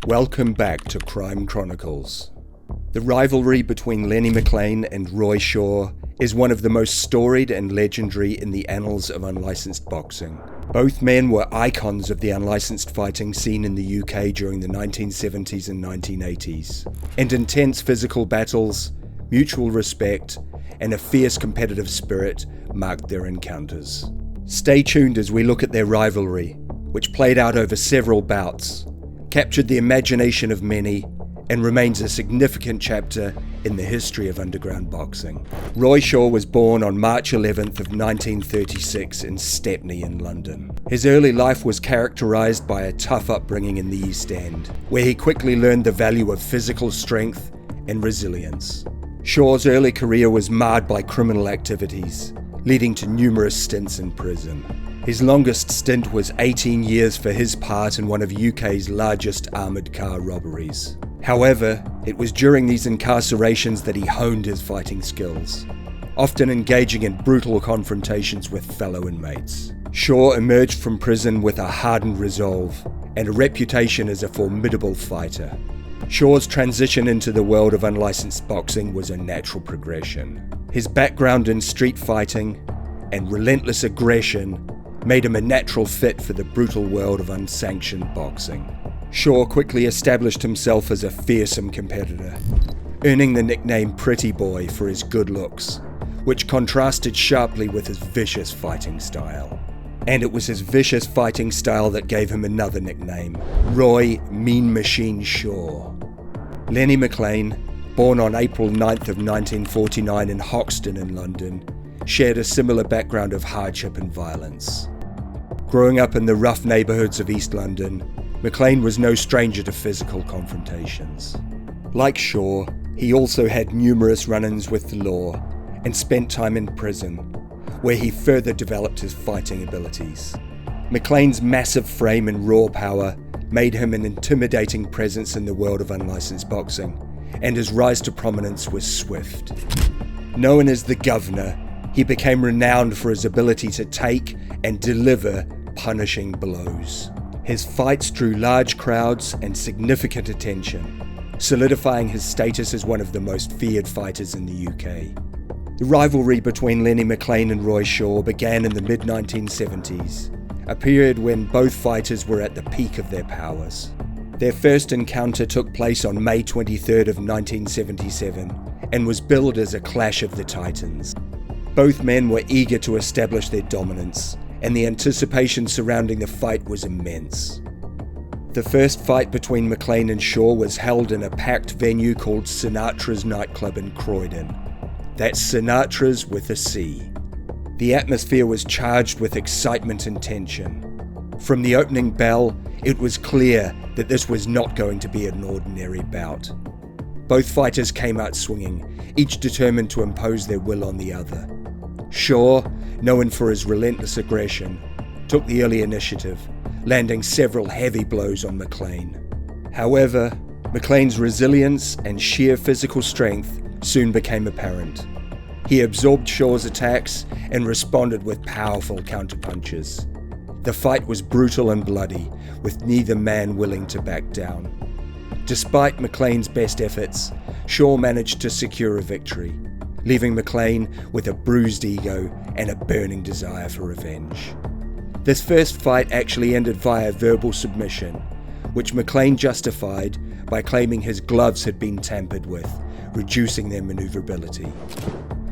Welcome back to Crime Chronicles. The rivalry between Lenny McLean and Roy Shaw is one of the most storied and legendary in the annals of unlicensed boxing. Both men were icons of the unlicensed fighting scene in the UK during the 1970s and 1980s, and intense physical battles, mutual respect, and a fierce competitive spirit marked their encounters. Stay tuned as we look at their rivalry, which played out over several bouts, captured the imagination of many, and remains a significant chapter in the history of underground boxing. Roy Shaw was born on March 11th of 1936 in Stepney in London. His early life was characterized by a tough upbringing in the East End, where he quickly learned the value of physical strength and resilience. Shaw's early career was marred by criminal activities, leading to numerous stints in prison. His longest stint was 18 years for his part in one of UK's largest armoured car robberies. However, it was during these incarcerations that he honed his fighting skills, often engaging in brutal confrontations with fellow inmates. Shaw emerged from prison with a hardened resolve and a reputation as a formidable fighter. Shaw's transition into the world of unlicensed boxing was a natural progression. His background in street fighting and relentless aggression made him a natural fit for the brutal world of unsanctioned boxing. Shaw quickly established himself as a fearsome competitor, earning the nickname Pretty Boy for his good looks, which contrasted sharply with his vicious fighting style. And it was his vicious fighting style that gave him another nickname, Roy Mean Machine Shaw. Lenny McLean, born on April 9th of 1949 in Hoxton in London, shared a similar background of hardship and violence. Growing up in the rough neighbourhoods of East London, McLean was no stranger to physical confrontations. Like Shaw, he also had numerous run-ins with the law and spent time in prison, where he further developed his fighting abilities. McLean's massive frame and raw power made him an intimidating presence in the world of unlicensed boxing, and his rise to prominence was swift. Known as the Governor, he became renowned for his ability to take and deliver punishing blows. His fights drew large crowds and significant attention, solidifying his status as one of the most feared fighters in the UK. The rivalry between Lenny McLean and Roy Shaw began in the mid-1970s, a period when both fighters were at the peak of their powers. Their first encounter took place on May 23rd of 1977 and was billed as a clash of the titans. Both men were eager to establish their dominance, and the anticipation surrounding the fight was immense. The first fight between McLean and Shaw was held in a packed venue called Sinatra's nightclub in Croydon. That's Sinatra's with a C. The atmosphere was charged with excitement and tension. From the opening bell, it was clear that this was not going to be an ordinary bout. Both fighters came out swinging, each determined to impose their will on the other. Shaw, known for his relentless aggression, took the early initiative, landing several heavy blows on McLean. However, McLean's resilience and sheer physical strength soon became apparent. He absorbed Shaw's attacks and responded with powerful counterpunches. The fight was brutal and bloody, with neither man willing to back down. Despite McLean's best efforts, Shaw managed to secure a victory, leaving McLean with a bruised ego and a burning desire for revenge. This first fight actually ended via verbal submission, which McLean justified by claiming his gloves had been tampered with, reducing their maneuverability.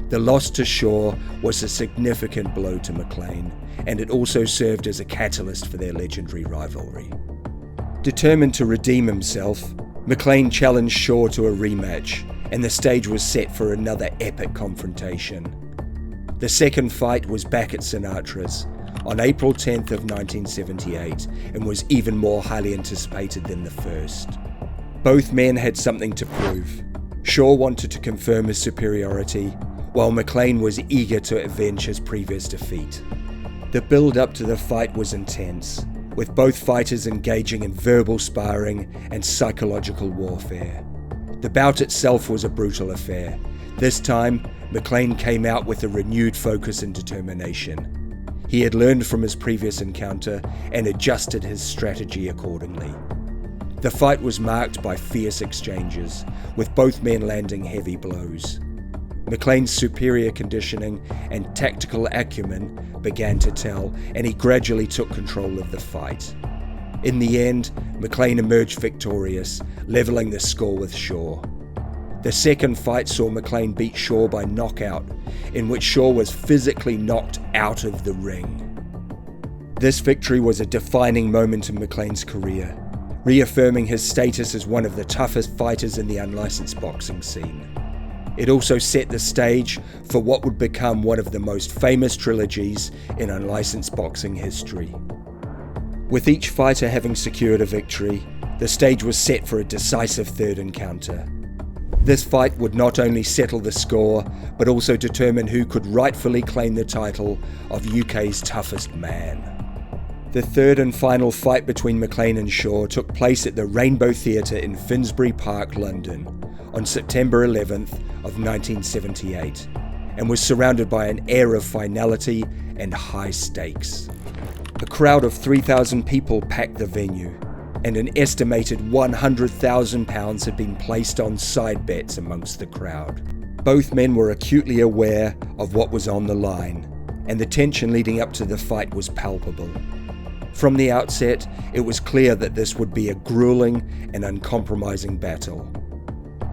The loss to Shaw was a significant blow to McLean, and it also served as a catalyst for their legendary rivalry. Determined to redeem himself, McLean challenged Shaw to a rematch, and the stage was set for another epic confrontation. The second fight was back at Sinatra's on April 10th of 1978 and was even more highly anticipated than the first. Both men had something to prove. Shaw wanted to confirm his superiority, while McLean was eager to avenge his previous defeat. The build-up to the fight was intense, with both fighters engaging in verbal sparring and psychological warfare. The bout itself was a brutal affair. This time, McLean came out with a renewed focus and determination. He had learned from his previous encounter and adjusted his strategy accordingly. The fight was marked by fierce exchanges, with both men landing heavy blows. McLean's superior conditioning and tactical acumen began to tell, and he gradually took control of the fight. In the end, McLean emerged victorious, levelling the score with Shaw. The second fight saw McLean beat Shaw by knockout, in which Shaw was physically knocked out of the ring. This victory was a defining moment in McLean's career, reaffirming his status as one of the toughest fighters in the unlicensed boxing scene. It also set the stage for what would become one of the most famous trilogies in unlicensed boxing history. With each fighter having secured a victory, the stage was set for a decisive third encounter. This fight would not only settle the score, but also determine who could rightfully claim the title of UK's toughest man. The third and final fight between McLean and Shaw took place at the Rainbow Theatre in Finsbury Park, London, on September 11th of 1978, and was surrounded by an air of finality and high stakes. A crowd of 3,000 people packed the venue, and an estimated £100,000 had been placed on side bets amongst the crowd. Both men were acutely aware of what was on the line, and the tension leading up to the fight was palpable. From the outset, it was clear that this would be a grueling and uncompromising battle.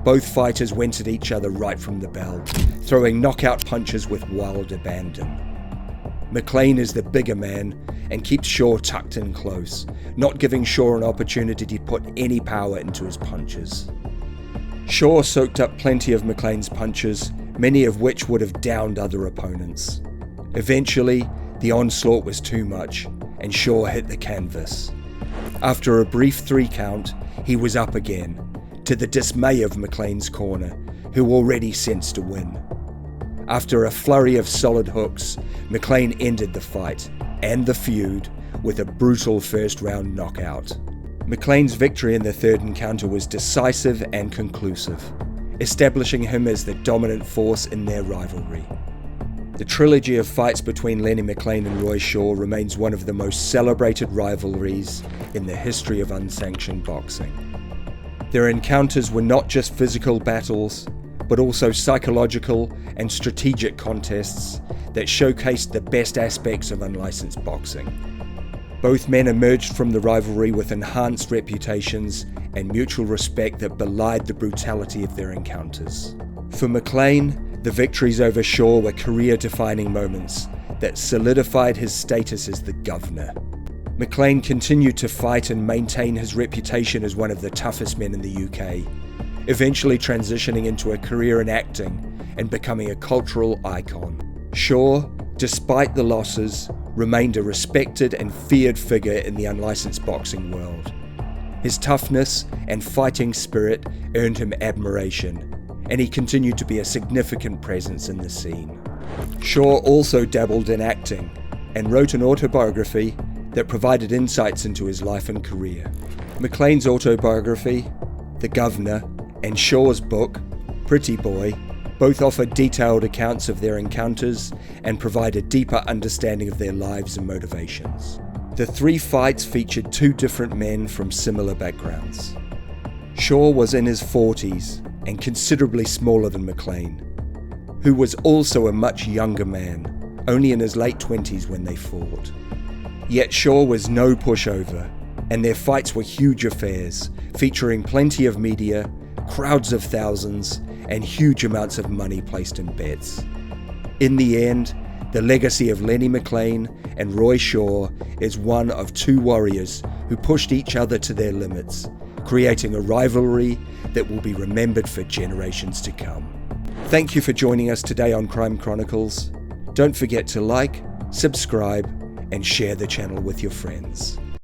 Both fighters went at each other right from the bell, throwing knockout punches with wild abandon. McLean is the bigger man and keeps Shaw tucked in close, not giving Shaw an opportunity to put any power into his punches. Shaw soaked up plenty of McLean's punches, many of which would have downed other opponents. Eventually, the onslaught was too much, and Shaw hit the canvas. After a brief 3 count, he was up again, to the dismay of McLean's corner, who already sensed a win. After a flurry of solid hooks, McLean ended the fight, and the feud, with a brutal first-round knockout. McLean's victory in the third encounter was decisive and conclusive, establishing him as the dominant force in their rivalry. The trilogy of fights between Lenny McLean and Roy Shaw remains one of the most celebrated rivalries in the history of unsanctioned boxing. Their encounters were not just physical battles, but also psychological and strategic contests that showcased the best aspects of unlicensed boxing. Both men emerged from the rivalry with enhanced reputations and mutual respect that belied the brutality of their encounters. For McLean, the victories over Shaw were career-defining moments that solidified his status as the governor. McLean continued to fight and maintain his reputation as one of the toughest men in the UK, eventually transitioning into a career in acting and becoming a cultural icon. Shaw, despite the losses, remained a respected and feared figure in the unlicensed boxing world. His toughness and fighting spirit earned him admiration, and he continued to be a significant presence in the scene. Shaw also dabbled in acting and wrote an autobiography that provided insights into his life and career. McLean's autobiography, The Governor, and Shaw's book, Pretty Boy, both offer detailed accounts of their encounters and provide a deeper understanding of their lives and motivations. The 3 fights featured 2 different men from similar backgrounds. Shaw was in his 40s and considerably smaller than McLean, who was also a much younger man, only in his late 20s when they fought. Yet Shaw was no pushover, and their fights were huge affairs, featuring plenty of media, crowds of thousands, and huge amounts of money placed in bets. In the end, the legacy of Lenny McLean and Roy Shaw is one of 2 warriors who pushed each other to their limits, creating a rivalry that will be remembered for generations to come. Thank you for joining us today on Crime Chronicles. Don't forget to like, subscribe, and share the channel with your friends.